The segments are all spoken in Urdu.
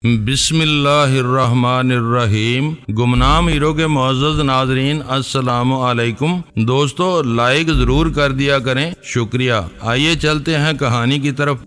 بسم اللہ الرحمن الرحیم۔ گمنام ہیرو کے معزز ناظرین السلام علیکم۔ دوستو لائک ضرور کر دیا کریں، شکریہ۔ آئیے چلتے ہیں کہانی کی طرف۔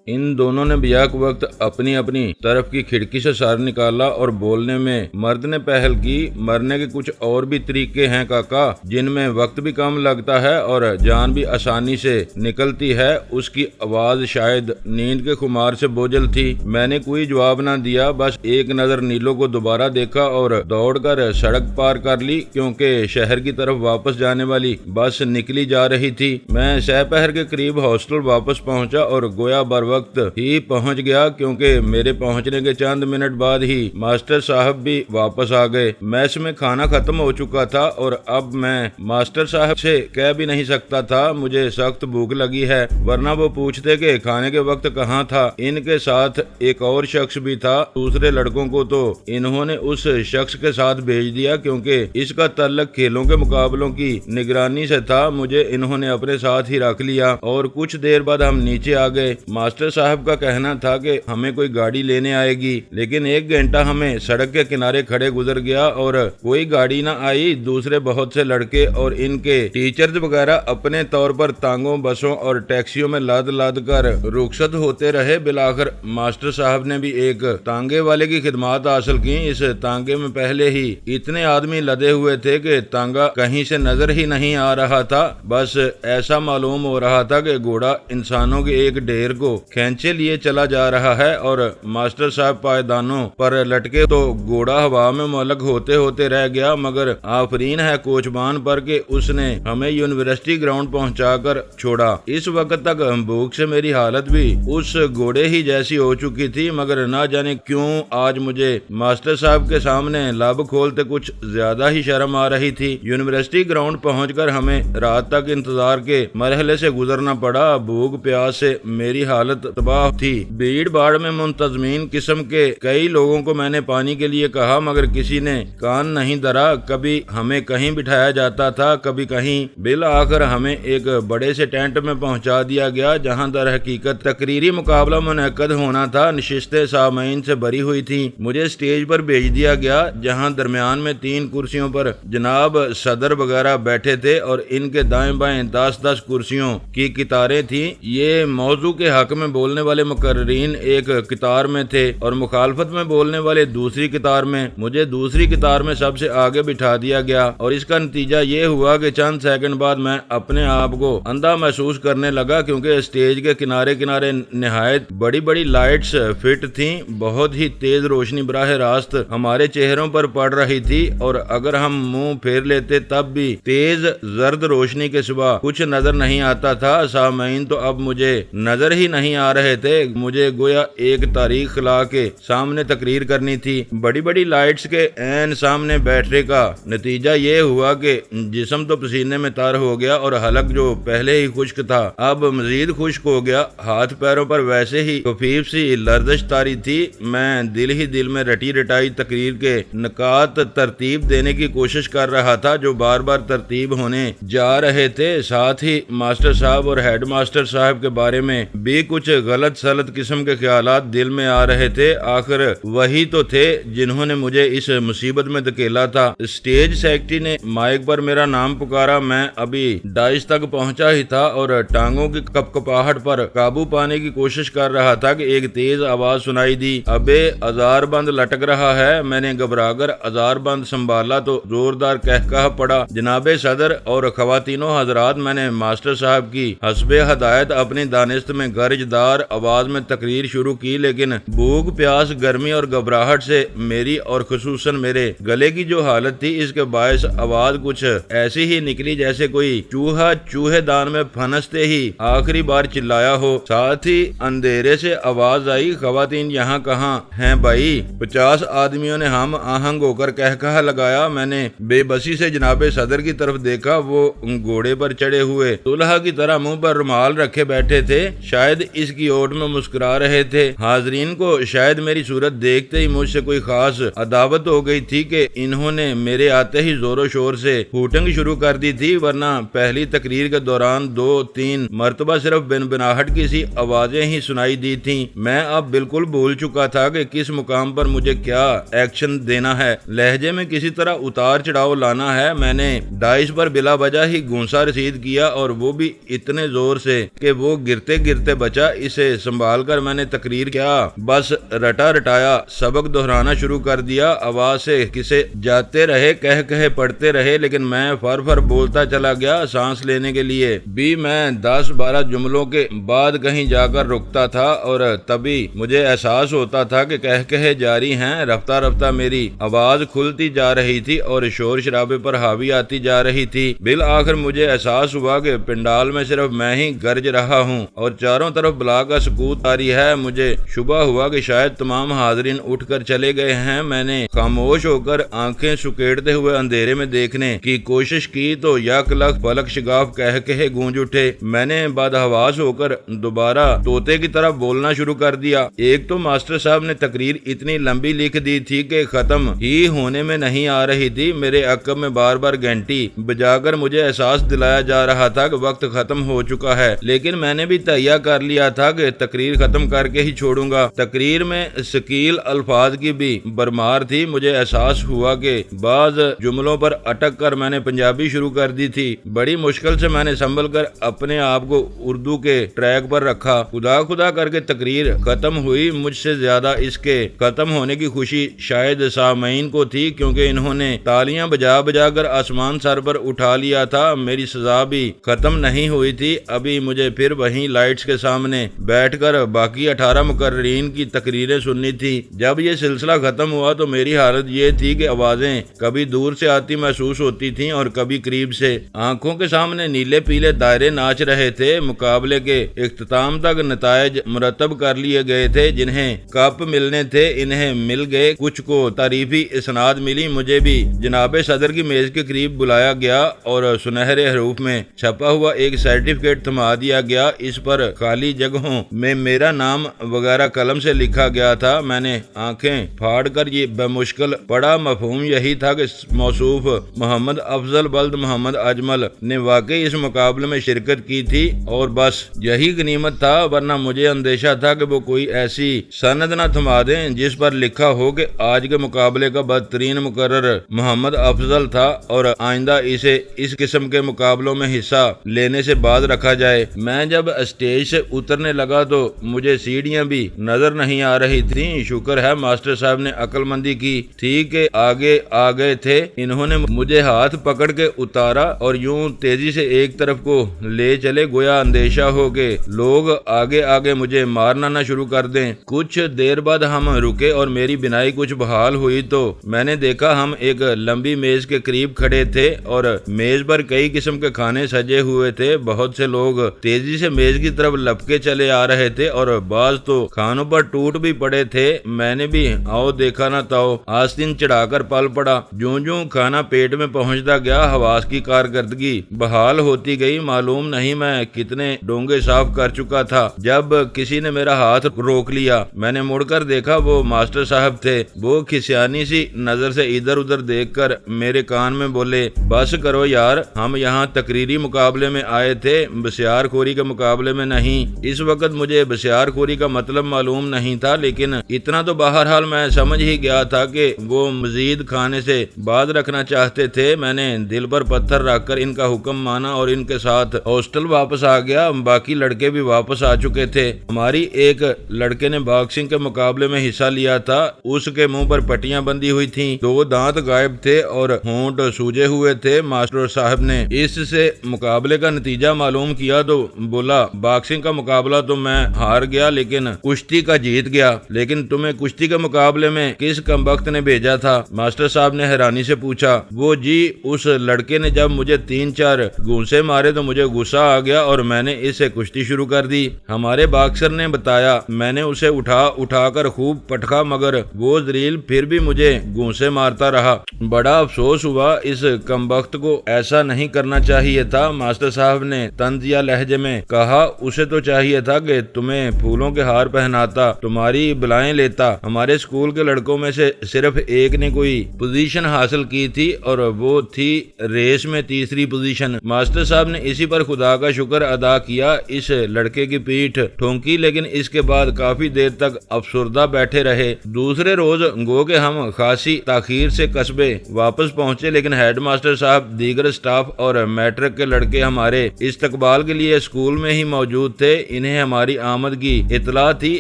ان دونوں نے بیاک وقت اپنی اپنی طرف کی کھڑکی سے سر نکالا اور بولنے میں مرد نے پہل کی۔ مرنے کے کچھ اور بھی طریقے ہیں کاکا، جن میں وقت بھی کم لگتا ہے اور جان بھی آسانی سے نکلتی ہے۔ اس کی آواز شاید نیند کے خمار سے بوجھل تھی۔ میں نے کوئی جواب نہ دیا، بس ایک نظر نیلو کو دوبارہ دیکھا اور دوڑ کر سڑک پار کر لی، کیونکہ شہر کی طرف واپس جانے والی بس نکلی جا رہی تھی۔ میں سہ پہر کے قریب ہاسٹل واپس پہنچا اور گویا بر وقت ہی پہنچ گیا، کیونکہ میرے پہنچنے کے چند منٹ بعد ہی ماسٹر صاحب بھی واپس آ گئے۔ میس میں کھانا ختم ہو چکا تھا اور اب میں ماسٹر صاحب سے کہہ بھی نہیں سکتا تھا مجھے سخت بھوک لگی ہے، ورنہ وہ پوچھتے کہ کھانے کے وقت کہاں تھا۔ ان کے ساتھ ایک اور شخص بھی تھا۔ دوسرے لڑکوں کو تو انہوں نے اس شخص کے ساتھ بھیج دیا، کیونکہ اس کا تعلق کھیلوں کے مقابلوں کی نگرانی سے تھا۔ مجھے انہوں نے اپنے ساتھ ہی رکھ لیا اور کچھ دیر بعد ہم نیچے آ گئے۔ ماسٹر صاحب کا کہنا تھا کہ ہمیں کوئی گاڑی لینے آئے گی، لیکن ایک گھنٹہ ہمیں سڑک کے کنارے کھڑے گزر گیا اور کوئی گاڑی نہ آئی۔ دوسرے بہت سے لڑکے اور ان کے ٹیچرز وغیرہ اپنے طور پر تانگوں، بسوں اور ٹیکسیوں میں لاد لاد کر رخصت ہوتے رہے۔ بالآخر ماسٹر صاحب نے بھی ایک تانگے والے کی خدمات حاصل کی۔ اس تانگے میں پہلے ہی اتنے آدمی لدے ہوئے تھے کہ تانگا کہیں سے نظر ہی نہیں آ رہا تھا، بس ایسا معلوم ہو رہا تھا کہ گھوڑا انسانوں کے ایک ڈھیر کو کھینچے لیے چلا جا رہا ہے اور ماسٹر صاحب پائیدانوں پر لٹکے تو گھوڑا ہوا میں معلق ہوتے ہوتے رہ گیا، مگر آفرین ہے کوچبان پر کہ اس نے ہمیں یونیورسٹی گراؤنڈ پہنچا کر چھوڑا۔ اس وقت تک بھوک سے میری حالت بھی اس گھوڑے ہی جیسی ہو چکی تھی، مگر نہ جانے کیوں آج مجھے ماسٹر صاحب کے سامنے لب کھولتے کچھ زیادہ ہی شرم آ رہی تھی۔ یونیورسٹی گراؤنڈ پہنچ کر ہمیں رات تک انتظار کے مرحلے سے گزرنا پڑا۔ بھوک پیاس سے میری حالت تباہ تھی۔ بھیڑ بھاڑ میں منتظمین قسم کے کئی لوگوں کو میں نے پانی کے لیے کہا، مگر کسی نے کان نہیں دھرا۔ کبھی ہمیں کہیں بٹھایا جاتا تھا، کبھی کہیں۔ بالآخر ہمیں ایک بڑے سے ٹینٹ میں پہنچا دیا گیا، جہاں در حقیقت تقریری مقابلہ منعقد ہونا تھا۔ نشستیں سامعین سے بھری ہوئی تھیں۔ مجھے سٹیج پر بھیج دیا گیا، جہاں درمیان میں 3 کرسیوں پر جناب صدر وغیرہ بیٹھے تھے اور ان کے دائیں بائیں 10 کرسیوں کی قطاریں تھیں۔ یہ موضوع کے حق میں بولنے والے مقررین ایک قطار میں تھے اور مخالفت میں بولنے والے دوسری قطار میں۔ مجھے دوسری قطار میں سب سے آگے بٹھا دیا گیا اور اس کا نتیجہ یہ ہوا کہ چند سیکنڈ بعد میں اپنے آپ کو اندھا محسوس کرنے لگا، کیونکہ اسٹیج کے کنارے کنارے نہایت بڑی بڑی لائٹس فٹ تھیں۔ بہت ہی تیز روشنی براہ راست ہمارے چہروں پر پڑ رہی تھی اور اگر ہم منہ پھیر لیتے تب بھی تیز زرد روشنی کے سوا کچھ نظر نہیں آتا تھا۔ سامعین تو اب مجھے نظر ہی نہیں آ رہے تھے۔ مجھے گویا ایک تاریخ لا کے سامنے تقریر کرنی تھی۔ بڑی بڑی لائٹس کے عین سامنے بیٹھنے کا نتیجہ یہ ہوا کہ جسم تو پسینے میں تر ہو گیا اور حلق جو پہلے ہی خشک تھا اب مزید خشک ہو گیا۔ ہاتھ پیروں پر ویسے ہی خفیف سی لرزش طاری تھی۔ میں دل ہی دل میں رٹی رٹائی تقریر کے نکات ترتیب دینے کی کوشش کر رہا تھا، جو بار بار ترتیب ہونے جا رہے تھے۔ ساتھ ہی ماسٹر صاحب اور ہیڈ ماسٹر صاحب کے بارے میں بھی کچھ غلط سلط قسم کے خیالات دل میں آ رہے تھے۔ آخر وہی تو تھے جنہوں نے مجھے اس مصیبت میں دھکیلا تھا۔ اسٹیج سیکرٹری نے مائک پر میرا نام پکارا۔ میں ابھی ڈائس تک پہنچا ہی تھا اور ٹانگوں کی کپکپاہٹ پر قابو پانے کی کوشش کر رہا تھا کہ ایک تیز آواز سنائی دی، ابے ہزار بند لٹک رہا ہے۔ میں نے گھبرا کر ہزار بند سنبھالا تو زوردار کہہ پڑا، جناب صدر اور خواتینوں حضرات، میں نے ماسٹر صاحب کی حسب ہدایت اپنی دانست میں گرج دار آواز میں تقریر شروع کی، لیکن بھوک پیاس گرمی اور گھبراہٹ سے میری اور خصوصاً میرے گلے کی جو حالت تھی، اس کے باعث آواز کچھ ایسی ہی نکلی جیسے کوئی چوہا چوہے دان میں پھنستے ہی آخری بار چلایا ہو۔ ساتھ ہی اندھیرے سے آواز آئی، خواتین یہاں کہاں ہیں بھائی؟ 50 آدمیوں نے ہم آہنگ ہو کر کہا لگایا۔ میں نے بے بسی سے جناب صدر کی طرف دیکھا۔ وہ گھوڑے پر چڑھے ہوئے دلہا کی طرح منہ پر رومال رکھے بیٹھے تھے۔ شاید اس کی اوٹ میں مسکرا رہے تھے۔ حاضرین کو شاید میری صورت دیکھتے ہی مجھ سے کوئی خاص عداوت ہو گئی تھی کہ انہوں نے میرے آتے ہی زور و شور سے ہوٹنگ شروع کر دی تھی، ورنہ پہلی تقریر کے دوران 2-3 مرتبہ صرف بنبناہٹ کی سی آوازیں ہی سنائی دی تھیں۔ میں اب بالکل بھول چکا تھا کہ کس مقام پر مجھے کیا ایکشن دینا ہے، لہجے میں کسی طرح اتار چڑھاؤ لانا ہے۔ میں نے ڈائس پر بلا وجہ ہی گونسا رسید کیا اور وہ بھی اتنے زور سے کہ وہ گرتے گرتے بچا۔ اسے سنبھال کر میں نے تقریر کیا بس رٹا رٹایا سبق دہرانا شروع کر دیا۔ آواز سے کسے جاتے رہے، کہے پڑھتے رہے، لیکن میں فر بولتا چلا گیا۔ سانس لینے کے لیے بھی میں 10-12 جملوں کے بعد کہیں جا کر رکتا تھا اور تبھی مجھے احساس ہوتا تھا کہ کہے جاری ہیں۔ رفتہ رفتہ میری آواز کھلتی جا رہی تھی اور شور شرابے پر حاوی آتی جا رہی تھی۔ بالآخر مجھے احساس ہوا کہ پنڈال میں صرف میں ہی گرج رہا ہوں اور چاروں طرف بلا کا سکوت طاری ہے۔ مجھے شبہ ہوا کہ شاید تمام حاضرین اٹھ کر چلے گئے ہیں۔ میں نے خاموش ہو کر آنکھیں سکیڑتے ہوئے اندھیرے میں دیکھنے کی کوشش کی تو یک لخت فلک شگاف کہے گونج اٹھے۔ میں نے بدحواس ہو کر دوبارہ طوطے کی طرح بولنا شروع کر دیا۔ ایک تو ماسٹر صاحب نے تقریر اتنی لمبی لکھ دی تھی کہ ختم ہی ہونے میں نہیں آ رہی تھی۔ میرے عقب میں بار بار گھنٹی بجا کر مجھے احساس دلایا جا رہا تھا کہ وقت ختم ہو چکا ہے، لیکن میں نے بھی تہیہ کر لیا تھا کہ تقریر ختم کر کے ہی چھوڑوں گا۔ تقریر میں ثقیل الفاظ کی بھی برمار تھی۔ مجھے احساس ہوا کہ بعض جملوں پر اٹک کر میں نے پنجابی شروع کر دی تھی۔ بڑی مشکل سے میں نے سنبھل کر اپنے آپ کو اردو کے ٹریک پر رکھا۔ خدا کر کے تقریر ختم ہوئی۔ مجھ سے زیادہ اس کے ختم ہونے کی خوشی شاید سامعین کو تھی، کیونکہ انہوں نے تالیاں بجا کر آسمان سر پر اٹھا لیا تھا۔ میری سزا بھی ختم نہیں ہوئی تھی۔ ابھی مجھے پھر وہیں لائٹس کے سامنے بیٹھ کر باقی 18 مقررین کی تقریریں سننی تھی۔ جب یہ سلسلہ ختم ہوا تو میری حالت یہ تھی کہ آوازیں کبھی دور سے آتی محسوس ہوتی تھیں اور کبھی قریب سے۔ آنکھوں کے سامنے نیلے پیلے دائرے ناچ رہے تھے۔ مقابلے کے اختتام تک نتائج مرتب کر لیے گئے تھے۔ جنہیں کپ ملنے تھے انہیں مل گئے، کچھ کو تعریفی اسناد ملی۔ مجھے بھی جناب صدر کی میز کے قریب بلایا گیا اور سنہرے حروف میں چھپا ہوا ایک سرٹیفکیٹ تھما دیا گیا۔ اس پر خالی جگہوں میں میرا نام وغیرہ قلم سے لکھا گیا تھا۔ میں نے آنکھیں پھاڑ کر یہ بمشکل پڑھا۔ مفہوم یہی تھا کہ موصوف محمد افضل بلد محمد اجمل نے واقعی اس مقابلے میں شرکت کی تھی اور بس یہی غنیمت تھا، ورنہ مجھے اندیشہ تھا کہ وہ کوئی ایسی سند نہ تھما دیں جس پر لکھا ہو کہ آج کے مقابلے کا بدترین مقرر محمد افضل تھا اور آئندہ اسے اس قسم کے مقابلوں میں حصہ لینے سے باز رکھا جائے۔ میں جب اسٹیج سے اترنے لگا تو مجھے سیڑھیاں بھی نظر نہیں آ رہی تھیں۔ شکر ہے ماسٹر صاحب نے عقل مندی کی تھی کہ آگے آ گئے تھے۔ انہوں نے مجھے ہاتھ پکڑ کے اتارا اور یوں تیزی سے ایک طرف کو لے چلے گویا اندیشہ ہو کہ لوگ آگے مجھے مارنا نہ شروع کر دیں۔ کچھ دیر بعد ہم رکے اور میری بینائی کچھ بحال ہوئی تو میں نے دیکھا ہم ایک لمبی میز کے قریب کھڑے تھے اور میز پر کئی قسم کے کھانے سجے ہوئے تھے۔ بہت سے لوگ تیزی سے میز کی طرف لپکے چلے آ رہے تھے اور بعض تو کھانوں پر ٹوٹ بھی پڑے تھے۔ میں نے بھی آؤ دیکھا نہ تاؤ آستین چڑھا کر پل پڑا۔ جوں کھانا پیٹ میں پہنچتا گیا حواس کی کارکردگی بحال ہوتی گئی۔ معلوم نہیں میں کتنے ڈونگے صاف کر چکا تھا جب کسی نے میرا ہاتھ روک لیا۔ میں نے مڑ کر دیکھا وہ ماسٹر صاحب تھے۔ وہ کھسیانی سی نظر سے ادھر ادھر دیکھ کر میرے کان میں بولے، بس کرو یار، ہم یہاں تقریری مقابلے میں آئے تھے، بسیار خوری کے مقابلے میں نہیں۔ اس وقت مجھے بسیار خوری کا مطلب معلوم نہیں تھا، لیکن اتنا تو بہرحال میں سمجھ ہی گیا تھا کہ وہ مزید کھانے سے باز رکھنا چاہتے تھے۔ میں نے دل پر پتھر رکھ کر ان کا حکم مانا اور ان کے ساتھ ہاسٹل واپس آ گیا۔ باقی لڑکے بھی واپس آ چکے تھے۔ ہماری ایک لڑکے نے باکسنگ کے مقابلے میں حصہ لیا تھا۔ اس کے منہ پر پٹیاں بندھی ہوئی تھیں، 2 دانت غائب تھے اور ہونٹ سوجے ہوئے تھے۔ ماسٹر صاحب نے اس سے مقابلے کا نتیجہ معلوم کیا تو بولا، باکسنگ کا مقابلہ تو میں ہار گیا لیکن کشتی کا جیت گیا۔ لیکن تمہیں کشتی کے مقابلے میں کس کمبخت نے بھیجا تھا؟ ماسٹر صاحب نے حیرانی سے پوچھا۔ وہ جی، اس لڑکے نے جب مجھے 3-4 گھونسے مارے تو مجھے غصہ آ گیا اور میں نے اس سے کشتی شروع کر دی۔ ہمارے باکسر نے بتایا، میں نے اسے اٹھا کر خوب پٹکا مگر وہ ذلیل پھر بھی مجھے گھونسے مارتا رہا۔ بڑا افسوس ہوا، اس کمبخت کو ایسا نہیں کرنا چاہیے تھا۔ ماسٹر صاحب نے طنزیہ لہجے میں کہا، اسے تو چاہیے چاہیے تھا کہ تمہیں پھولوں کے ہار پہناتا، تمہاری بلائیں لیتا۔ ہمارے اسکول کے لڑکوں میں سے صرف ایک نے کوئی پوزیشن حاصل کی تھی اور وہ تھی ریس میں تیسری پوزیشن۔ ماسٹر صاحب نے اسی پر خدا کا شکر ادا کیا، اس لڑکے کی پیٹھ ٹھونکی، لیکن اس کے بعد کافی دیر تک افسردہ بیٹھے رہے۔ دوسرے روز گو کہ ہم خاصی تاخیر سے قصبے واپس پہنچے، لیکن ہیڈ ماسٹر صاحب، دیگر سٹاف اور میٹرک کے لڑکے ہمارے استقبال کے لیے اسکول میں ہی موجود تھے۔ انہیں ہماری آمد کی اطلاع تھی۔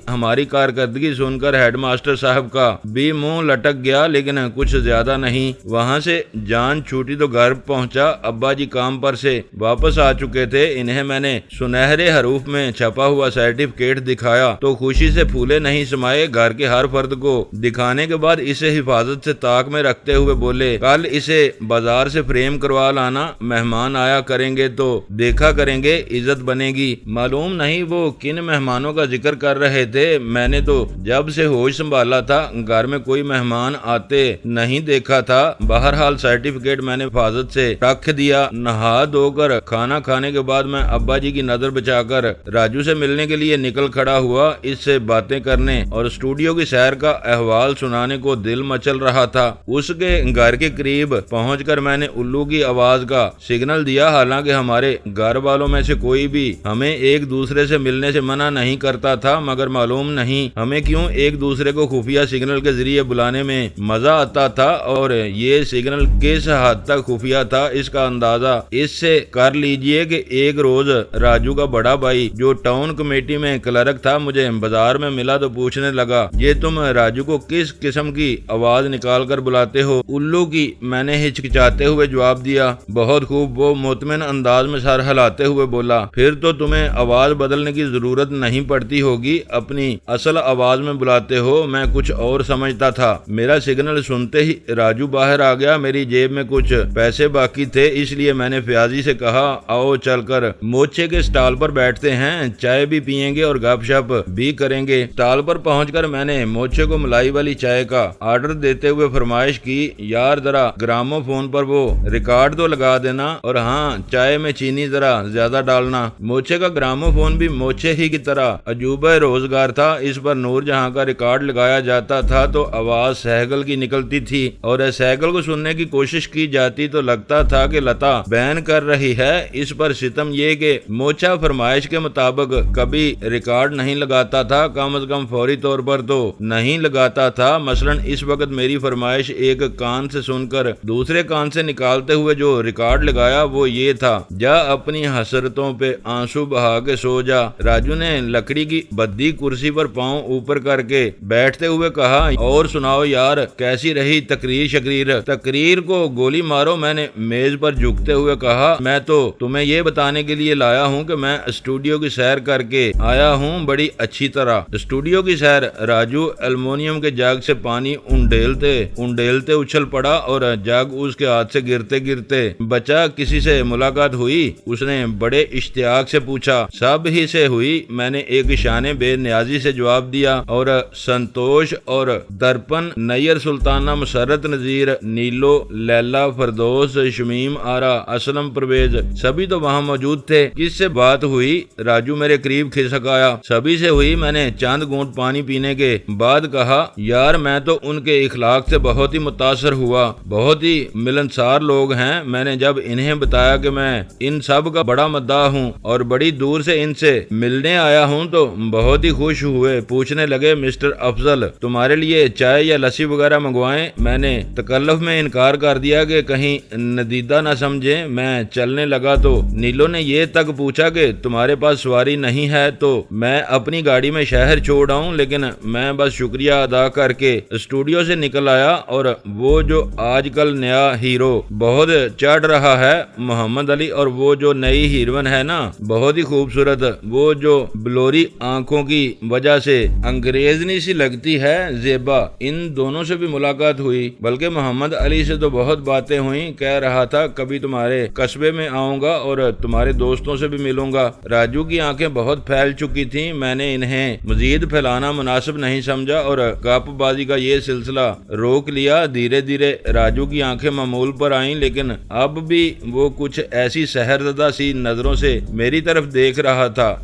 ہماری کارکردگی سن کر ہیڈ ماسٹر صاحب کا بھی منہ لٹک گیا، لیکن کچھ زیادہ نہیں۔ وہاں سے جان چھوٹی تو گھر پہنچا۔ ابا جی کام پر سے واپس آ چکے تھے۔ انہیں میں نے سنہرے حروف میں چھپا ہوا سرٹیفکیٹ دکھایا تو خوشی سے پھولے نہیں سمائے۔ گھر کے ہر فرد کو دکھانے کے بعد اسے حفاظت سے طاق میں رکھتے ہوئے بولے، کل اسے بازار سے فریم کروا لانا، مہمان آیا کریں گے تو دیکھا کریں گے، عزت بنے گی۔ معلوم نہیں وہ کن مہمانوں کا ذکر کر رہے تھے۔ میں نے تو جب سے ہوش سنبھالا تھا گھر میں کوئی مہمان آتے نہیں دیکھا تھا۔ بہرحال سرٹیفکیٹ میں نے حفاظت سے رکھ دیا۔ نہا دھو کر کھانا کھانے کے بعد میں ابا جی کی نظر بچا کر راجو سے ملنے کے لیے نکل کھڑا ہوا۔ اس سے باتیں کرنے اور اسٹوڈیو کی سیر کا احوال سنانے کو دل مچل رہا تھا۔ اس کے گھر کے قریب پہنچ کر میں نے الو کی آواز کا سگنل دیا۔ حالانکہ ہمارے گھر والوں میں سے کوئی بھی ہمیں ایک دوسرے سے ملنے سے منع نہیں کرتا تھا، مگر معلوم نہیں ہمیں کیوں ایک دوسرے کو خفیہ سگنل کے ذریعے بلانے میں مزہ آتا تھا، اور یہ سگنل کس حد تک خفیہ تھا اس کا اندازہ اس سے کر لیجئے کہ ایک روز راجو کا بڑا بھائی جو ٹاؤن کمیٹی میں کلرک تھا مجھے بازار میں ملا تو پوچھنے لگا، یہ تم راجو کو کس قسم کی آواز نکال کر بلاتے ہو؟ الو کی، میں نے ہچکچاتے ہوئے جواب دیا۔ بہت خوب، وہ مطمئن انداز میں سر ہلاتے ہوئے بولا، پھر تو تمہیں آواز بدلنے کی ضرورت نہیں پڑتی ہوگی، اپنی اصل آواز میں بلاتے ہو۔ میں کچھ اور سمجھتا تھا۔ میرا سگنل سنتے ہی راجو باہر آ گیا۔ میری جیب میں کچھ پیسے باقی تھے، اس لیے میں نے فیاضی سے کہا، آؤ چل کر موچے کے سٹال پر بیٹھتے ہیں، چائے بھی پیئیں گے اور گپ شپ بھی کریں گے۔ سٹال پر پہنچ کر میں نے موچے کو ملائی والی چائے کا آرڈر دیتے ہوئے فرمائش کی، یار ذرا گرامو فون پر وہ ریکارڈ تو لگا دینا، اور ہاں چائے میں چینی ذرا زیادہ ڈالنا۔ موچے کا گرامو فون بھی موچے ہی کی طرح عجوبہ روزگار تھا۔ اس پر نور جہاں کا ریکارڈ لگایا جاتا تھا تو آواز سہگل کی نکلتی تھی، اور سہگل کو سننے کی کوشش کی جاتی تو لگتا تھا کہ لتا بین کر رہی ہے۔ اس پر ستم یہ کہ موچا فرمائش کے مطابق کبھی ریکارڈ نہیں لگاتا تھا، کم از کم فوری طور پر تو نہیں لگاتا تھا۔ مثلاً اس وقت میری فرمائش ایک کان سے سن کر دوسرے کان سے نکالتے ہوئے جو ریکارڈ لگایا وہ یہ تھا، جا اپنی حسرتوں پہ آنسو بہا کے سو جا۔ راجو نے لکڑی کی بدی کرسی پر پاؤں اوپر کر کے بیٹھتے ہوئے کہا، اور سناؤ یار، کیسی رہی تقریر شکریر؟ تقریر کو گولی مارو، میں نے میز پر جھکتے ہوئے کہا، میں تو تمہیں یہ بتانے کے لیے لایا ہوں کہ میں اسٹوڈیو کی سیر کر کے آیا ہوں بڑی اچھی طرح۔ اسٹوڈیو کی سیر؟ راجو ایلومینیم کے جگ سے پانی انڈیلتے اچھل پڑا اور جگ اس کے ہاتھ سے گرتے گرتے بچا۔ کسی سے ملاقات ہوئی؟ اس نے بڑے اشتیاق سے پوچھا۔ سب ہی سے ہوئی، میں نے ایک شانے بے نیازی سے جواب دیا، اور سنتوش اور درپن، نیر سلطانہ، مسرت نذیر، نیلو، لیلا، فردوس، شمیم آرا، اسلم پرویز، سبھی تو وہاں موجود تھے۔ کس سے بات ہوئی؟ راجو میرے قریب کھسک آیا۔ سبھی سے ہوئی، میں نے چند گھونٹ پانی پینے کے بعد کہا، یار میں تو ان کے اخلاق سے بہت ہی متاثر ہوا، بہت ہی ملنسار لوگ ہیں۔ میں نے جب انہیں بتایا کہ میں ان سب کا بڑا مداح ہوں اور بڑی دور سے ان سے ملنے آیا ہوں تو بہت ہی خوش ہوئے۔ پوچھنے لگے، مسٹر افضل تمہارے لیے چائے یا لسی وغیرہ منگوائیں؟ میں نے تکلف میں انکار کر دیا کہ کہیں ندیدہ نہ سمجھیں۔ میں چلنے لگا تو نیلو نے یہ تک پوچھا کہ تمہارے پاس سواری نہیں ہے تو میں اپنی گاڑی میں شہر چھوڑ آؤں، لیکن میں بس شکریہ ادا کر کے اسٹوڈیو سے نکل آیا۔ اور وہ جو آج کل نیا ہیرو بہت چڑھ رہا ہے محمد علی، اور وہ جو نئی ہیروئن ہے نا بہت ہی خوبصورت، وہ جو بلوری آنکھوں کی وجہ سے انگریزنی سی لگتی ہے، زیبا، ان دونوں سے بھی ملاقات ہوئی۔ بلکہ محمد علی سے تو بہت باتیں ہوئیں، کہہ رہا تھا کبھی تمہارے قصبے میں آؤں گا اور تمہارے دوستوں سے بھی ملوں گا۔ راجو کی آنکھیں بہت پھیل چکی تھیں، میں نے انہیں مزید پھیلانا مناسب نہیں سمجھا اور گپ بازی کا یہ سلسلہ روک لیا۔ دھیرے دھیرے راجو کی آنکھیں معمول پر آئیں، لیکن اب بھی وہ کچھ ایسی سحرزدہ سی نظروں سے میری طرف دیکھ رہا تھا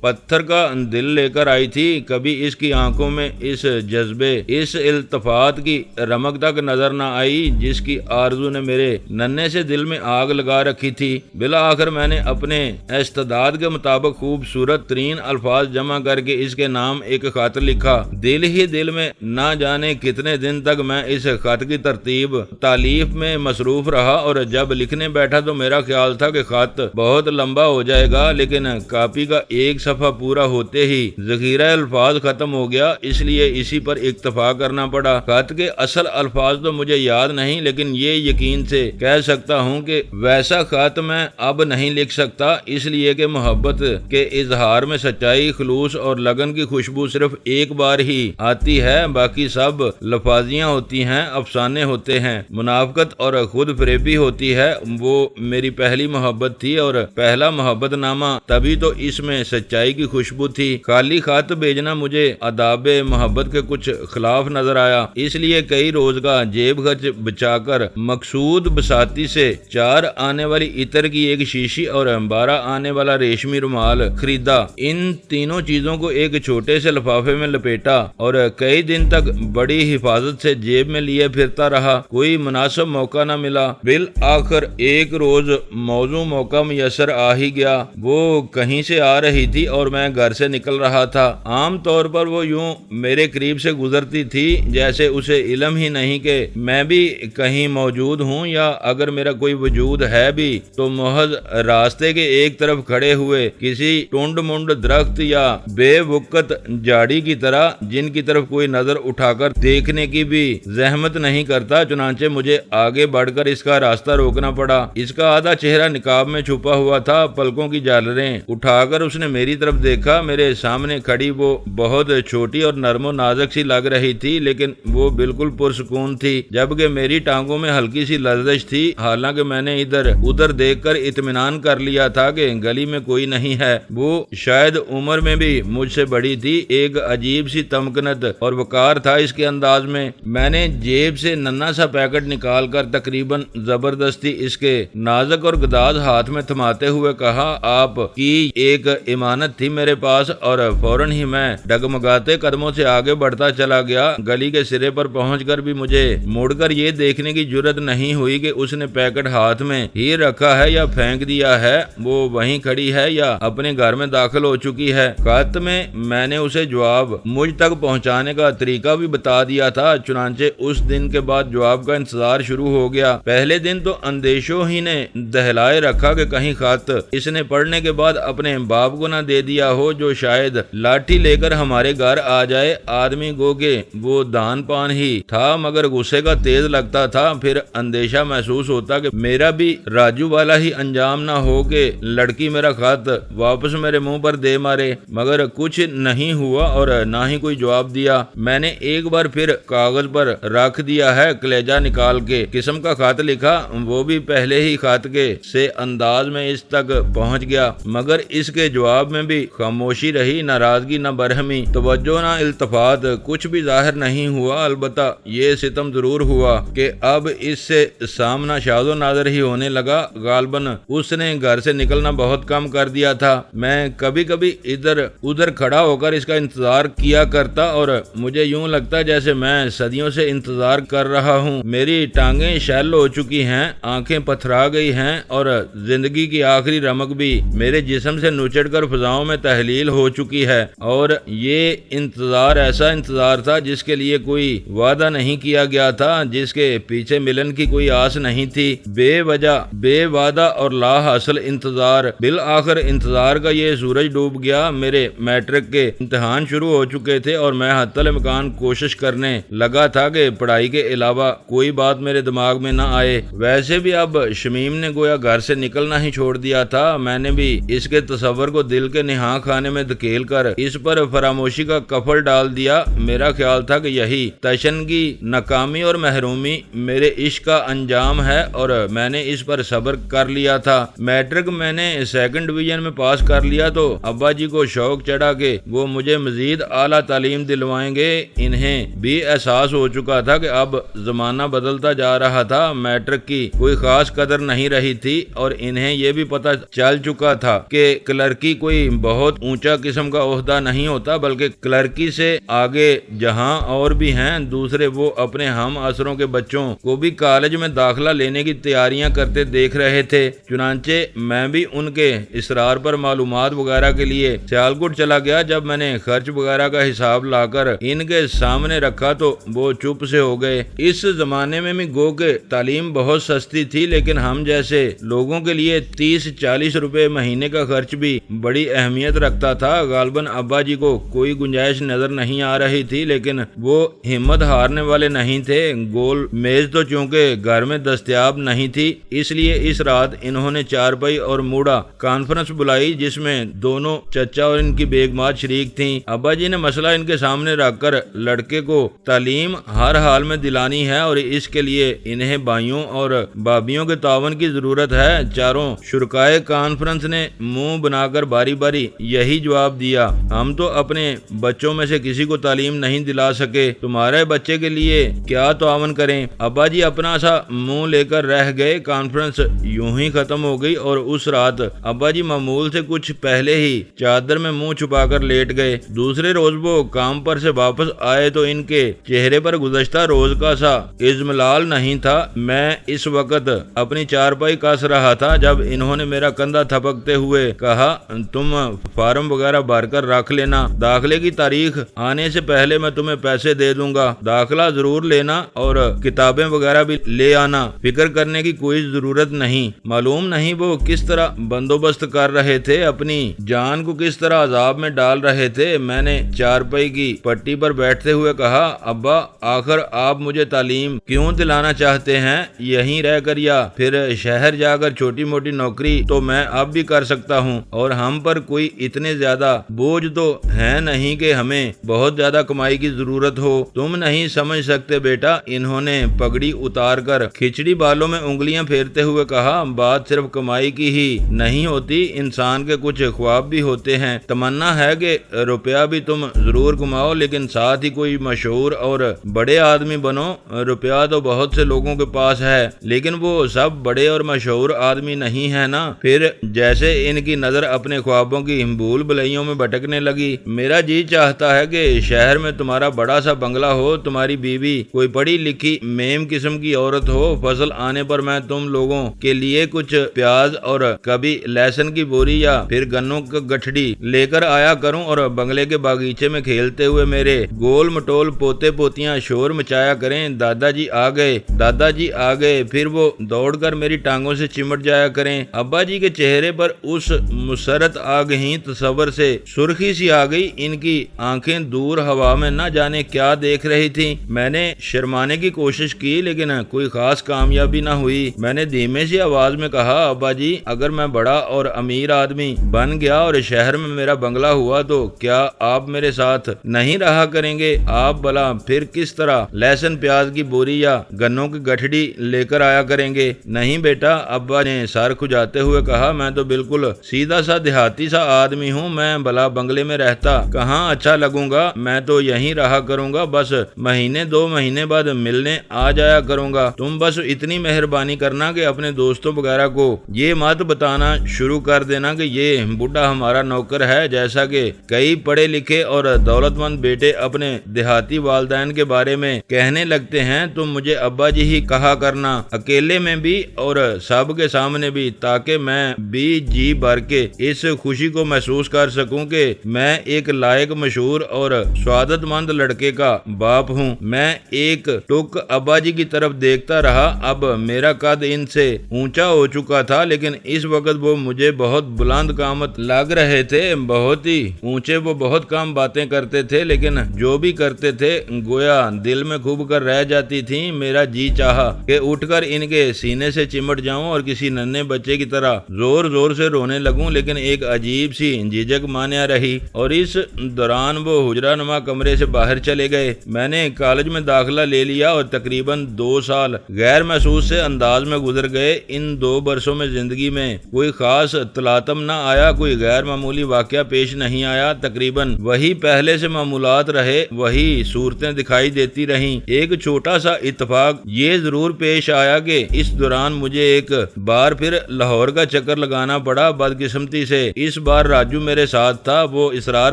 پتھر کا دل لے کر آئی تھی، کبھی اس کی آنکھوں میں اس جذبے، اس التفات کی رمق تک نظر نہ آئی جس کی آرزو نے میرے ننھے سے دل میں آگ لگا رکھی تھی۔ بالآخر میں نے اپنے استعداد کے مطابق خوبصورت ترین الفاظ جمع کر کے اس کے نام ایک خط لکھا۔ دل ہی دل میں نہ جانے کتنے دن تک میں اس خط کی ترتیب تالیف میں مصروف رہا، اور جب لکھنے بیٹھا تو میرا خیال تھا کہ خط بہت لمبا ہو جائے گا، لیکن کاپی کا ایک صفحہ پورا ہوتے ہی ذخیرہ الفاظ ختم ہو گیا، اس لیے اسی پر اکتفا کرنا پڑا۔ خط کے اصل الفاظ تو مجھے یاد نہیں، لیکن یہ یقین سے کہہ سکتا ہوں کہ ویسا خط میں اب نہیں لکھ سکتا، اس لیے کہ محبت کے اظہار میں سچائی، خلوص اور لگن کی خوشبو صرف ایک بار ہی آتی ہے، باقی سب لفاظیاں ہوتی ہیں، افسانے ہوتے ہیں، منافقت اور خود فریبی ہوتی ہے۔ وہ میری پہلی محبت تھی اور پہلا محبت نامہ، تبھی تو اس میں سچائی کی خوشبو تھی۔ خالی خط بھیجنا مجھے آداب محبت کے کچھ خلاف نظر آیا، اس لیے کئی روز کا جیب خرچ بچا کر مقصود بساتی سے 4 آنے والی عطر کی ایک شیشی اور 12 آنے والا ریشمی رومال خریدا۔ ان تینوں چیزوں کو ایک چھوٹے سے لفافے میں لپیٹا اور کئی دن تک بڑی حفاظت سے جیب میں لیے پھرتا رہا۔ کوئی مناسب موقع نہ ملا، بالآخر ایک روز موزوں موقع میسر آ ہی گیا۔ وہ کہیں سے آ رہی تھی اور میں گھر سے نکل رہا تھا۔ عام طور پر وہ یوں میرے قریب سے گزرتی تھی جیسے اسے علم ہی نہیں کہ میں بھی کہیں موجود ہوں، یا اگر میرا کوئی وجود ہے بھی تو محض راستے کے ایک طرف کھڑے ہوئے کسی ٹونڈ منڈ درخت یا بے وقت جاڑی کی طرح، جن کی طرف کوئی نظر اٹھا کر دیکھنے کی بھی زحمت نہیں کرتا۔ چنانچہ مجھے آگے بڑھ کر اس کا راستہ روکنا پڑا۔ اس کا آدھا چہرہ نقاب میں چھپا ہوا تھا، پلکوں کی جالریں اٹھا کر اس نے میری طرف دیکھا۔ میرے سامنے کھڑی وہ بہت چھوٹی اور نرم و نازک سی لگ رہی تھی، لیکن وہ بالکل پرسکون تھی، جبکہ میری ٹانگوں میں ہلکی سی لرزش تھی۔ حالانکہ میں نے ادھر ادھر دیکھ کر اطمینان کر لیا تھا کہ گلی میں کوئی نہیں ہے۔ وہ شاید عمر میں بھی مجھ سے بڑی تھی، ایک عجیب سی تمکنت اور وقار تھا اس کے انداز میں۔ میں نے جیب سے ننھا سا پیکٹ نکال کر تقریباً زبردستی اس کے نازک اور گداز ہاتھ میں تھماتے ہوئے کہا، آپ کی ایک امانت تھی میرے پاس، اور فوراً ہی میں ڈگمگاتے قدموں سے آگے بڑھتا چلا گیا۔ گلی کے سرے پر پہنچ کر بھی مجھے مڑ کر یہ دیکھنے کی جرت نہیں ہوئی کہ اس نے پیکٹ ہاتھ میں ہی رکھا ہے یا پھینک دیا ہے، وہ وہیں کھڑی ہے یا اپنے گھر میں داخل ہو چکی ہے۔ خط میں نے اسے جواب مجھ تک پہنچانے کا طریقہ بھی بتا دیا تھا، چنانچہ اس دن کے بعد جواب کا انتظار شروع ہو گیا۔ پہلے دن تو اندیشوں ہی نے دہلائے رکھا کہ کہیں خط اس نے پڑھنے کے بعد اپنے باپ کو نہ دے دیا ہو، جو شاید لاٹھی لے کر ہمارے گھر آ جائے۔ آدمی گو کہ وہ دان پان ہی تھا، مگر غصے کا تیز لگتا تھا۔ پھر اندیشہ محسوس ہوتا کہ میرا بھی راجو والا ہی انجام نہ ہو کہ لڑکی میرا خط واپس میرے منہ پر دے مارے، مگر کچھ نہیں ہوا اور نہ ہی کوئی جواب دیا۔ میں نے ایک بار پھر کاغذ پر رکھ دیا ہے کلیجہ نکال کے قسم کا خط لکھا، وہ بھی پہلے ہی خط کے سے انداز میں اس تک پہنچ گیا، مگر اس کے جواب میں بھی خاموشی رہی، ناراضگی نہ برہمی، توجہ نہ التفات، کچھ بھی ظاہر نہیں ہوا۔ البتہ یہ ستم ضرور ہوا کہ اب اس سے سامنا شاذ و نادر ہی ہونے لگا۔ غالباً اس نے گھر سے نکلنا بہت کم کر دیا تھا۔ میں کبھی کبھی ادھر ادھر کھڑا ہو کر اس کا انتظار کیا کرتا اور مجھے یوں لگتا جیسے میں صدیوں سے انتظار کر رہا ہوں۔ میری ٹانگیں شل ہو چکی ہیں، آنکھیں پتھرا گئی ہیں اور زندگی کی آخری رمق بھی میرے جسم سے نچڑ کر فضاؤں میں تحلیل ہو چکی ہے، اور یہ انتظار ایسا انتظار تھا جس کے لیے کوئی وعدہ نہیں کیا گیا تھا، جس کے پیچھے ملن کی کوئی آس نہیں تھی۔ بے وجہ، بے وعدہ اور لا حاصل انتظار۔ بالآخر انتظار کا یہ سورج ڈوب گیا۔ میرے میٹرک کے امتحان شروع ہو چکے تھے اور میں حتی الامکان کوشش کرنے لگا تھا کہ پڑھائی کے علاوہ کوئی بات میرے دماغ میں نہ آئے۔ ویسے بھی اب شمیم نے گویا گھر سے نکلنا ہی چھوڑ دیا تھا۔ میں نے بھی اس کے تصور کو دل کے نہاں خانے میں دھکیل کر اس پر فراموشی کا کفل ڈال دیا۔ میرا خیال تھا کہ یہی تشنگی، ناکامی اور محرومی میرے عشق کا انجام ہے، اور میں نے اس پر صبر کر لیا تھا۔ میٹرک میں نے 2nd ڈویژن میں پاس کر لیا تو ابا جی کو شوق چڑھا کہ وہ مجھے مزید اعلیٰ تعلیم دلوائیں گے۔ انہیں بھی احساس ہو چکا تھا کہ اب زمانہ بدلتا جا رہا تھا، میٹرک کی کوئی خاص قدر نہیں رہی تھی، اور انہیں یہ بھی پتہ چل چکا تھا کہ کلرک کلرکی کوئی بہت اونچا قسم کا عہدہ نہیں ہوتا، بلکہ کلرکی سے آگے جہاں اور بھی ہیں دوسرے وہ اپنے ہم عصروں کے بچوں کو بھی کالج میں داخلہ لینے کی تیاریاں کرتے دیکھ رہے تھے۔ چنانچہ میں بھی ان کے اصرار پر معلومات وغیرہ کے لیے سیالکوٹ چلا گیا۔ جب میں نے خرچ وغیرہ کا حساب لا کر ان کے سامنے رکھا تو وہ چپ سے ہو گئے۔ اس زمانے میں بھی گو کہ تعلیم بہت سستی تھی، لیکن ہم جیسے لوگوں کے لیے 30-40 روپے مہینے کا خرچ بھی بڑی اہمیت رکھتا تھا۔ غالباً ابا جی کو کوئی گنجائش نظر نہیں آ رہی تھی، لیکن وہ ہمت ہارنے والے نہیں تھے۔ گول میز تو چونکہ گھر میں دستیاب نہیں تھی، اس لیے اس رات انہوں نے چارپائی اور موڑا کانفرنس بلائی، جس میں دونوں چچا اور ان کی بیگمات شریک تھیں۔ ابا جی نے مسئلہ ان کے سامنے رکھ کر لڑکے کو تعلیم ہر حال میں دلانی ہے اور اس کے لیے انہیں بھائیوں اور بھابھیوں کے تعاون کی ضرورت ہے۔ چاروں شرکائے کانفرنس نے منہ بنا کر باری باری یہی جواب دیا، ہم تو اپنے بچوں میں سے کسی کو تعلیم نہیں دلا سکے، تمہارے بچے کے لیے کیا تعاون کریں۔ ابا جی اپنا سا منہ لے کر رہ گئے۔ کانفرنس یوں ہی ختم ہو گئی اور اس رات ابا جی معمول سے کچھ پہلے ہی چادر میں منہ چھپا کر لیٹ گئے۔ دوسرے روز وہ کام پر سے واپس آئے تو ان کے چہرے پر گزشتہ روز کا سا اضملال نہیں تھا۔ میں اس وقت اپنی چارپائی کس رہا تھا جب انہوں نے میرا کندھا تھپکتے ہوئے کہا، تم فارم وغیرہ بھر کر رکھ لینا، داخلے کی تاریخ آنے سے پہلے میں تمہیں پیسے دے دوں گا، داخلہ ضرور لینا اور کتابیں وغیرہ بھی لے آنا، فکر کرنے کی کوئی ضرورت نہیں۔ معلوم نہیں وہ کس طرح بندوبست کر رہے تھے، اپنی جان کو کس طرح عذاب میں ڈال رہے تھے۔ میں نے چارپائی کی پٹی پر بیٹھتے ہوئے کہا، ابا آخر آپ مجھے تعلیم کیوں دلانا چاہتے ہیں؟ یہیں رہ کر یا پھر شہر جا کر چھوٹی موٹی نوکری تو میں اب بھی کر سکتا ہوں، اور ہم پر کوئی اتنے زیادہ بوجھ تو ہے نہیں کہ ہمیں بہت زیادہ کمائی کی ضرورت ہو۔ تم نہیں سمجھ سکتے بیٹا، انہوں نے پگڑی اتار کر کھچڑی بالوں میں انگلیاں پھیرتے ہوئے کہا، بات صرف کمائی کی ہی نہیں ہوتی، انسان کے کچھ خواب بھی ہوتے ہیں۔ تمنا ہے کہ روپیہ بھی تم ضرور کماؤ، لیکن ساتھ ہی کوئی مشہور اور بڑے آدمی بنو۔ روپیہ تو بہت سے لوگوں کے پاس ہے، لیکن وہ سب بڑے اور مشہور آدمی نہیں ہے نا۔ پھر جیسے ان کی نظر اپنے خوابوں کی بھول بھلائیوں میں بھٹکنے لگی، میرا جی چاہتا ہے کہ شہر میں تمہارا بڑا سا بنگلہ ہو، تمہاری بیوی کوئی پڑھی لکھی میم قسم کی عورت ہو، فصل آنے پر میں تم لوگوں کے لیے کچھ پیاز اور کبھی لہسن کی بوری یا پھر گنوں کا گٹھڑی لے کر آیا کروں، اور بنگلے کے باغیچے میں کھیلتے ہوئے میرے گول مٹول پوتے پوتیاں شور مچایا کریں، دادا جی آ گئے، دادا جی آ گئے، پھر وہ دوڑ کر میری ٹانگوں سے چمٹ جایا کریں۔ ابا جی کے چہرے پر اس مسرت آ گئی تصور سے سرخی سی آ گئی، ان کی آنکھیں دور ہوا میں نہ جانے کیا دیکھ رہی تھی۔ میں نے شرمانے کی کوشش کی، لیکن کوئی خاص کامیابی نہ ہوئی۔ میں نے دھیمے سی آواز میں کہا، ابا جی اگر میں بڑا اور امیر آدمی بن گیا اور شہر میں میرا بنگلہ ہوا تو کیا آپ میرے ساتھ نہیں رہا کریں گے؟ آپ بھلا پھر کس طرح لہسن پیاز کی بوری یا گنوں کی گٹھڑی لے کر آیا کریں گے؟ نہیں بیٹا، ابا نے سر کھجاتے ہوئے کہا، میں تو بالکل سیدھا سا دیہاتی سا آدمی ہوں، میں بھلا بنگلے میں رہتا کہاں اچھا لگوں گا، میں تو یہیں رہا کروں گا، بس مہینے 2 مہینے بعد ملنے آ جایا کروں گا۔ تم بس اتنی مہربانی کرنا کہ اپنے دوستوں وغیرہ کو یہ مت بتانا شروع کر دینا کہ یہ بڈھا ہمارا نوکر ہے، جیسا کہ کئی پڑھے لکھے اور دولت مند بیٹے اپنے دیہاتی والدین کے بارے میں کہنے لگتے ہیں۔ تم مجھے ابا جی ہی کہا کرنا، اکیلے میں بھی اور سب کے سامنے بھی، تاکہ میں بھی جی بھر کے اس خوشی کو محسوس کر سکوں کہ میں ایک لائق مشہور اور سعادت مند لڑکے کا باپ ہوں۔ میں ایک ٹک ابا جی کی طرف دیکھتا رہا۔ اب میرا قد ان سے اونچا ہو چکا تھا، لیکن اس وقت وہ مجھے بہت بلند قامت لگ رہے تھے، بہت ہی اونچے۔ وہ بہت کم باتیں کرتے تھے، لیکن جو بھی کرتے تھے گویا دل میں خوب کر رہ جاتی تھیں۔ میرا جی چاہا کہ اٹھ کر ان کے سینے سے چمٹ جاؤں اور کسی ننھے بچے کی طرح زور زور سے رونے لگوں، لیکن ایک عجیب سی جھجک مانیا رہی، اور اس دوران وہ حجرہ نما کمرے سے باہر چلے گئے۔ میں نے کالج میں داخلہ لے لیا اور تقریباً 2 سال غیر محسوس سے انداز میں گزر گئے۔ ان 2 برسوں میں زندگی میں کوئی خاص تلاطم نہ آیا، کوئی غیر معمولی واقعہ پیش نہیں آیا، تقریباً وہی پہلے سے معمولات رہے، وہی صورتیں دکھائی دیتی رہیں۔ ایک چھوٹا سا اتفاق یہ ضرور پیش آیا کہ اس دوران مجھے ایک بار پھر لاہور کا چکر لگانا پڑا۔ بدقسمتی دوستی سے۔ اس بار راجو میرے ساتھ تھا، وہ اصرار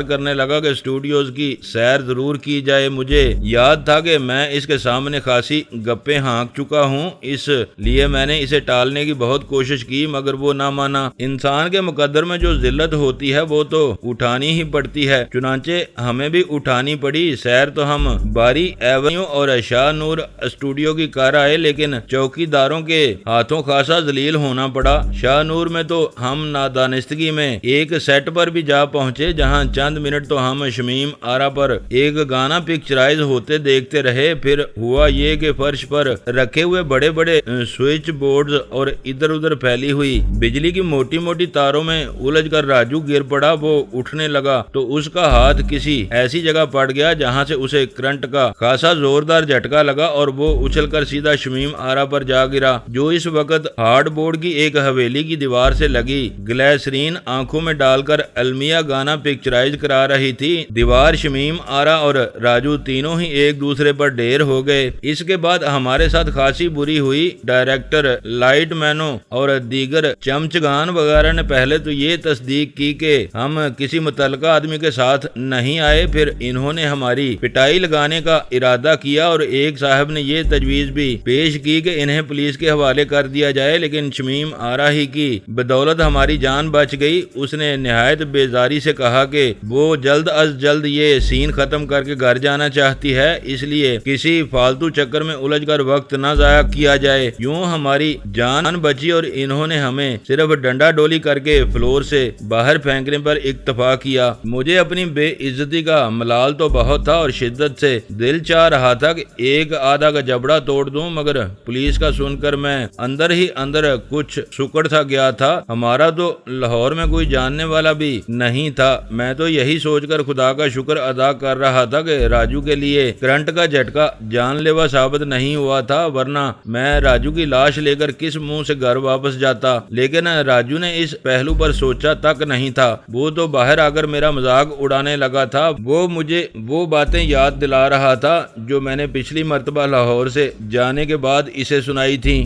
کرنے لگا کہ اسٹوڈیوز کی سیر ضرور کی جائے۔ مجھے یاد تھا کہ میں اس کے سامنے خاصی گپیں ہانک چکا ہوں، اس لیے میں نے اسے ٹالنے کی بہت کوشش کی، مگر وہ نہ مانا۔ انسان کے مقدر میں جو ذلت ہوتی ہے وہ تو اٹھانی ہی پڑتی ہے، چنانچہ ہمیں بھی اٹھانی پڑی۔ سیر تو ہم باری ایونیو اور شاہ نور اسٹوڈیو کی کر آئے، لیکن چوکی داروں کے ہاتھوں خاصا ذلیل ہونا پڑا۔ شاہ نور میں تو ہم نادانستگی میں ایک سیٹ پر بھی جا پہنچے، جہاں چند منٹ تو ہم شمیم آرا پر ایک گانا پکچرائز ہوتے دیکھتے رہے۔ پھر ہوا یہ کہ فرش پر رکھے ہوئے بڑے بڑے سوئچ بورڈز اور ادھر ادھر پھیلی ہوئی بجلی کی موٹی موٹی تاروں میں الجھ کر راجو گر پڑا۔ وہ اٹھنے لگا تو اس کا ہاتھ کسی ایسی جگہ پڑ گیا جہاں سے اسے کرنٹ کا خاصا زوردار جھٹکا لگا اور وہ اچھل کر سیدھا شمیم آرا پر جا گرا، جو اس وقت ہارڈ بورڈ کی ایک حویلی کی دیوار سے لگی گلیسرین آنکھوں میں ڈال کر المیہ گانا پکچرائز کرا رہی تھی۔ دیوار، شمیم آرا اور راجو تینوں ہی ایک دوسرے پر ڈھیر ہو گئے۔ اس کے بعد ہمارے ساتھ خاصی بری ہوئی۔ ڈائریکٹر، لائٹ مینوں اور دیگر چمچگان وغیرہ نے پہلے تو یہ تصدیق کی کہ ہم کسی متعلقہ آدمی کے ساتھ نہیں آئے، پھر انہوں نے ہماری پٹائی لگانے کا ارادہ کیا اور ایک صاحب نے یہ تجویز بھی پیش کی کہ انہیں پولیس کے حوالے کر دیا جائے، لیکن شمیم آرا ہی کی بدولت ہماری جان بچ گئی۔ اس نے نہایت بیزاری سے کہا کہ وہ جلد از جلد یہ سین ختم کر کے گھر جانا چاہتی ہے، اس لیے کسی فالتو چکر میں الجھ کر وقت نہ ضائع کیا جائے۔ یوں ہماری جان بچی اور انہوں نے ہمیں صرف ڈنڈا ڈولی کر کے فلور سے باہر پھینکنے پر اکتفا کیا۔ مجھے اپنی بے عزتی کا ملال تو بہت تھا اور شدت سے دل چاہ رہا تھا کہ ایک آدھا کا جبڑا توڑ دوں، مگر پولیس کا سن کر میں اندر ہی اندر کچھ سکڑ تھا گیا تھا۔ ہمارا تو لاہور میں کوئی جاننے والا بھی نہیں تھا۔ میں تو یہی سوچ کر خدا کا شکر ادا کر رہا تھا کہ راجو کے لیے کرنٹ کا جھٹکا جان لیوا ثابت نہیں ہوا تھا، ورنہ میں راجو کی لاش لے کر کس منہ سے گھر واپس جاتا۔ لیکن راجو نے اس پہلو پر سوچا تک نہیں تھا۔ وہ تو باہر آ کر میرا مذاق اڑانے لگا تھا۔ وہ مجھے وہ باتیں یاد دلا رہا تھا جو میں نے پچھلی مرتبہ لاہور سے جانے کے بعد اسے سنائی تھی۔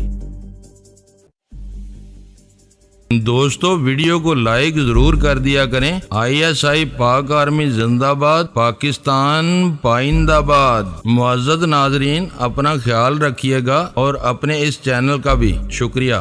دوستو، ویڈیو کو لائک ضرور کر دیا کریں۔ ISI پاک آرمی زندہ باد، پاکستان پائندہ باد۔ معزز ناظرین، اپنا خیال رکھیے گا اور اپنے اس چینل کا بھی شکریہ۔